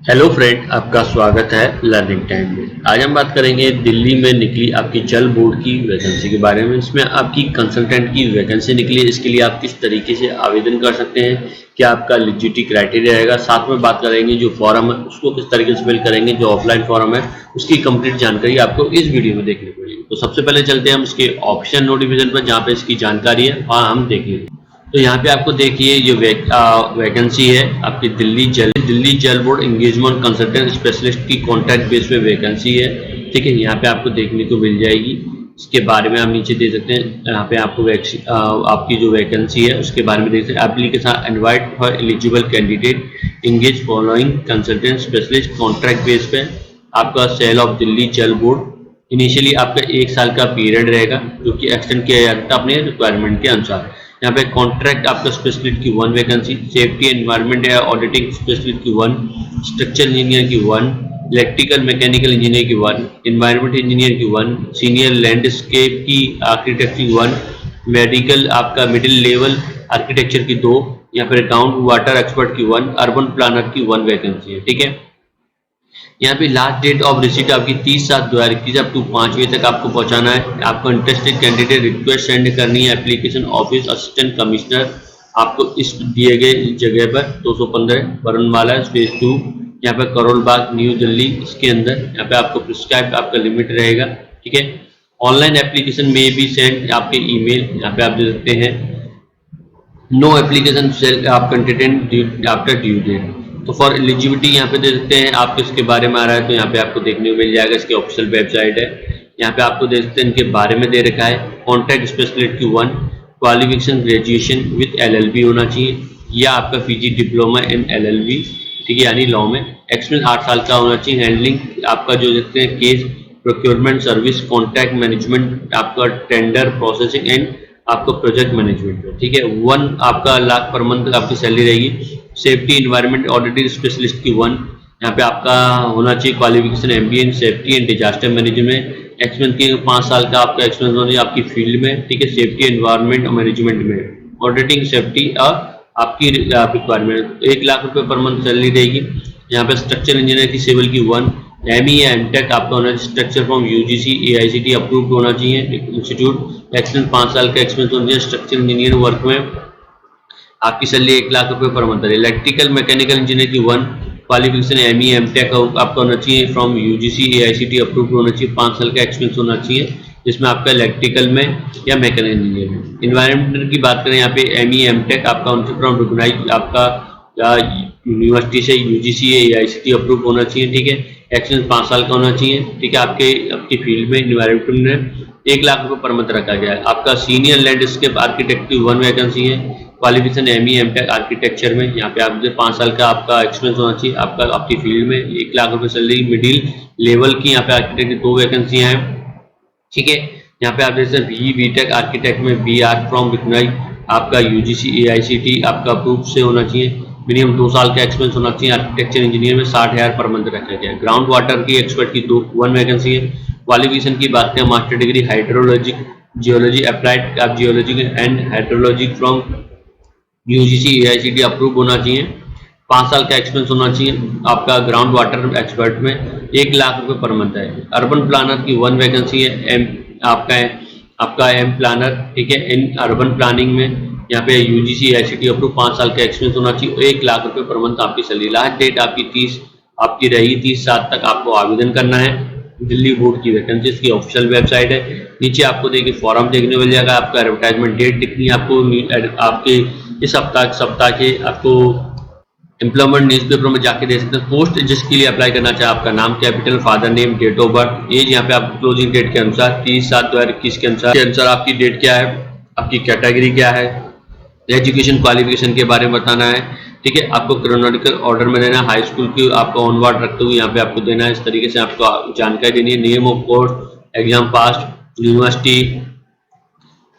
Hello friend, आपका स्वागत है लर्निंग टाइम में। आज हम बात करेंगे दिल्ली में निकली आपकी जल बोर्ड की वैकेंसी के बारे में। इसमें आपकी कंसल्टेंट की वैकेंसी निकली है, इसके लिए आप किस तरीके से आवेदन कर सकते हैं, क्या आपका एलिजिबिलिटी क्राइटेरिया रहेगा। साथ में बात करेंगे जो फॉर्म है उसको किस तरीके से फिल करेंगे, जो ऑफलाइन फॉर्म है उसकी कंप्लीट जानकारी आपको इस वीडियो में देखने को मिलेगी। तो सबसे पहले चलते हैं हम इसके ऑप्शन नोटिफिकेशन पर, जहाँ पे इसकी जानकारी है वहाँ हम देख लेंगे। तो यहाँ पे आपको देखिए ये वैकेंसी है आपकी दिल्ली जल बोर्ड एंगेजमेंट कंसल्टेंट स्पेशलिस्ट की कॉन्ट्रैक्ट बेस पे वैकेंसी है। ठीक है, यहाँ पे आपको देखने को मिल जाएगी। इसके बारे में आप नीचे दे सकते हैं। यहाँ पे आपको आपकी जो वैकेंसी है उसके बारे में देख सकते हैं। Application invite for eligible candidate engage following consultant specialist contract base पे। आपका सेल ऑफ दिल्ली जल बोर्ड इनिशियली आपका 1 साल का पीरियड रहेगा, जो कि एक्सटेंड किया जाता है अपने रिक्वायरमेंट के अनुसार। यहाँ पे कॉन्ट्रैक्ट आपका स्पेशलिस्ट की 1 वैकेंसी, सेफ्टी एनवायरनमेंट या ऑडिटिंग स्पेशलिस्ट की 1, स्ट्रक्चर इंजीनियर की 1, इलेक्ट्रिकल मैकेनिकल इंजीनियर की 1, एनवायरनमेंट इंजीनियर की 1, सीनियर लैंडस्केप की आर्किटेक्ट की 1, मेडिकल आपका मिडिल लेवल आर्किटेक्चर की 2, या फिर ग्राउंड वाटर एक्सपर्ट की 1, अर्बन प्लानर की 1 वैकेंसी है। ठीक है, यहाँ पे लास्ट डेट ऑफ रिसीट आपकी 30/7/2021 अप टू 5 बजे तक आपको पहुंचाना है। आपको इंटरेस्टेड कैंडिडेट रिक्वेस्ट सेंड करनी है एप्लीकेशन ऑफिस असिस्टेंट कमिश्नर आपको इस दिए गए जगह पर 215 बरनवाला फेज 2, यहाँ पे करोल बाग न्यू दिल्ली। इसके अंदर यहाँ पे आपको प्रिस्क्राइब आपका लिमिट रहेगा। ठीक है, ऑनलाइन एप्लीकेशन में भी सेंड आपके ईमेल, यहाँ पे आप दे सकते हैं नो एप्लीकेशन सेल आप कंटेंट आफ्टर ड्यू डेट। तो फॉर एलिजिबिलिटी यहाँ पे दे सकते हैं आप किसके बारे में आ रहा है, तो यहाँ पे आपको देखने को मिल जाएगा। इसकी ऑफिशियल वेबसाइट है, यहाँ पे आपको दे सकते हैं इनके बारे में दे रखा है। कॉन्ट्रैक्ट स्पेशलिस्ट की 1, क्वालिफिकेशन ग्रेजुएशन विद LLB होना चाहिए, या आपका PG डिप्लोमा इन LLB। ठीक है, यानी लॉ में एक्सपीरियंस 8 साल का होना चाहिए। हैंडलिंग आपका जो देखते हैं case procurement service contract management, आपका टेंडर प्रोसेसिंग एंड आपका प्रोजेक्ट मैनेजमेंट में। ठीक है, 1 आपका लाख पर मंथ आपकी सैलरी रहेगी। सेफ्टी इन्वायरमेंट ऑडिटिंग स्पेशलिस्ट की 1, यहाँ पे आपका होना चाहिए qualification MBA in safety and disaster management. Experience की 5 साल का आपका एक्सपीरियंस होना चाहिए आपकी फील्ड में। ठीक है, सेफ्टी एनवायरमेंट मैनेजमेंट में, ऑडिटिंग सेफ्टी और आपकी रिक्वायरमेंट। 1 लाख रुपए पर मंथ सैलरी रहेगी। यहाँ पे स्ट्रक्चर इंजीनियर की सिविल की 1, ME या MTech आपका होना चाहिए। Structure from UGC AICTE approved होना चाहिए इंस्टीट्यूट। एक्सपीरियंस 5 साल का एक्सपीरियंस होना चाहिए स्ट्रक्चर इंजीनियर वर्क में। आपकी सैलरी 1 लाख रुपए पर मंथ है। इलेक्ट्रिकल मैकेनिकल इंजीनियर की 1, क्वालिफिकेशन ME MTech आपका होना चाहिए फ्रॉम UGC AICTE अप्रूव्ड होना चाहिए। 5 साल का एक्सपीरियंस होना चाहिए जिसमें आपका इलेक्ट्रिकल में या मैकेनिकल इंजीनियर में। इन्वायरमेंटल की बात करें, यहाँ पे ME MTech आपका उनसे फ्रॉम रिकॉग्नाइज आपका यूनिवर्सिटी से UGC AICTE अप्रूव होना चाहिए। ठीक है, एक्सपीरियंस 5 साल का होना चाहिए। ठीक है, आपकी फील्ड में इन्वायरमेंटल में 1 लाख रुपए पर मंथ रखा गया है। आपका सीनियर लैंडस्केप आर्किटेक्ट की 1 वैकेंसी है। क्वालिफिकेशन ME MTech आर्किटेक्चर में, यहाँ पे आप 5 साल का आपका एक्सपीरियंस होना चाहिए आपका आपकी फील्ड में। 1 लाख रुपए सैलरी मिडिल लेवल की यहाँ पे आर्किटेक्ट की 2 वैकेंसियाँ हैं। ठीक है, यहाँ पे आप जैसे BTech आर्किटेक्ट में BR फ्रॉम रिकॉग्नाइज आपका UGC AICTE आपका अप्रूव से होना चाहिए। मिनिमम 2 साल का एक्सपीरियंस होना चाहिए। आर्किटेक्चर इंजीनियर में 60,000 पर मंथ रखा गया है। ग्राउंड वाटर की एक्सपर्ट की 1 वैकेंसी है। क्वालिफिकेशन की बात करें, master degree hydrology geology applied आप geology and hydrology from UGC AICTE approve होना चाहिए। 5 साल का एक्सपीरियंस होना चाहिए आपका ग्राउंड वाटर एक्सपर्ट में। 1 लाख रुपए पर मंथ है। अर्बन प्लानर की 1 वैकेंसी है। आपका M प्लानर। ठीक है, इन अर्बन प्लानिंग में यहाँ पे UGC AICTE अप्रूव 5 साल का एक्सपीरियंस होना चाहिए। 1 लाख रुपए पर मंथ आपकी सैलरी। लास्ट डेट आपकी 30 रहेगी। 30/7 तक आपको आवेदन करना है। दिल्ली बोर्ड की वैकेंसी की ऑफिशियल वेबसाइट है। नीचे आपको देखिए फॉर्म देखने मिल जाएगा। आपका एडवर्टाइजमेंट डेट दिखनी है आपको आपके इस सप्ताह के आपको एम्प्लॉयमेंट न्यूज़पेपर में जाके दे सकते हैं। पोस्ट जिसके लिए अप्लाई करना चाहे, आपका नाम, capital, father name, date of birth, age यहाँ पे आप क्लोजिंग डेट के अनुसार 30/7/2021 के अनुसार आपकी डेट क्या है, आपकी कैटेगरी क्या है, एजुकेशन क्वालिफिकेशन के बारे में बताना है। ठीक है, आपको क्रोनोलॉजिकल ऑर्डर में देना है। हाई स्कूल की आपको ऑनवर्ड रखते हुए यहाँ पे आपको देना है। इस तरीके से आपको जानकारी देनी है। Name of course, exam pass, university,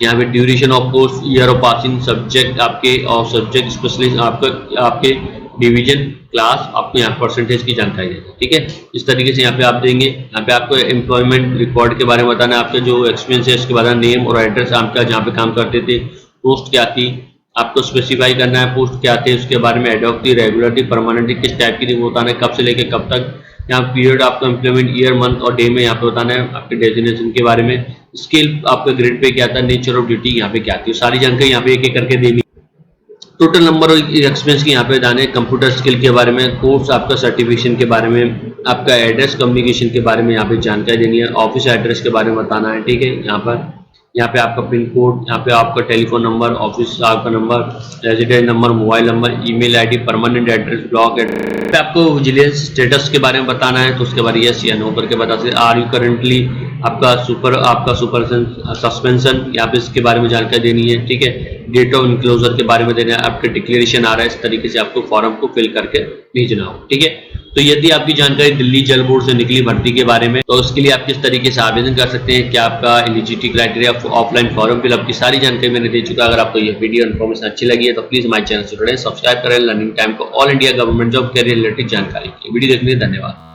यहाँ पे duration of course, year of passing, subject आपके और सब्जेक्ट स्पेशलिस्ट आपके डिवीजन, क्लास, आपको यहाँ परसेंटेज की जानकारी है। ठीक है, इस तरीके से यहाँ पे आप देंगे। यहाँ पे आपको एम्प्लॉयमेंट रिकॉर्ड के बारे में बताना है। आपका जो एक्सपीरियंस है इसके बारे में, नेम और एड्रेस आपका जहाँ पे काम करते थे, पोस्ट क्या थी, आपको स्पेसिफाई करना है पोस्ट क्या थे उसके बारे में, एडॉक थी, रेगुलर थी, परमानेंट थी, किस टाइप की थी वो बताना है, कब से लेके कब तक, यहाँ पीरियड आपका एम्प्लॉयमेंट ईयर मंथ और डे में यहाँ पे बताना है, आपके डेजिग्नेशन के बारे में, स्केल आपका ग्रेड पे क्या था, नेचर ऑफ ड्यूटी यहाँ पे क्या थी, सारी जानकारी यहाँ पे एक एक करके देनी। टोटल नंबर और एक्सपीरियंस की यहाँ पे जाने, कंप्यूटर स्किल के बारे में, कोर्स आपका सर्टिफिकेशन के बारे में, आपका एड्रेस कम्युनिकेशन के बारे में यहाँ पे जानकारी देनी है, ऑफिस एड्रेस के बारे में बताना है, ठीक है। यहाँ पे आपका पिन कोड, यहाँ पे आपका टेलीफोन नंबर, ऑफिस आपका number, resident number, mobile number, email ID, permanent address, block address पे आपको विजिलेंस स्टेटस के बारे में बताना है, तो उसके बारे में यस या नो करके बता सकते। आर यू करेंटली आपका सुपर सस्पेंशन, यहाँ पे इसके बारे में जानकारी देनी है, ठीक है। डेट ऑफ इनक्लोजर के बारे में देना है, आपका डिक्लेरेशन आ रहा है, इस तरीके से आपको फॉर्म को फिल करके भेजना हो, ठीक है। तो यदि आपकी जानकारी दिल्ली जल बोर्ड से निकली भर्ती के बारे में, तो उसके लिए आप किस तरीके से आवेदन कर सकते हैं, क्या आपका eligibility criteria, offline form fill up की सारी जानकारी मैंने दे चुका। अगर आपको ये वीडियो इन्फॉर्मेशन अच्छी लगी है तो प्लीज हमारे चैनल से जुड़े, सब्सक्राइब करें लर्निंग टाइम को, all India government job career related जानकारी की। वीडियो देखने के लिए धन्यवाद।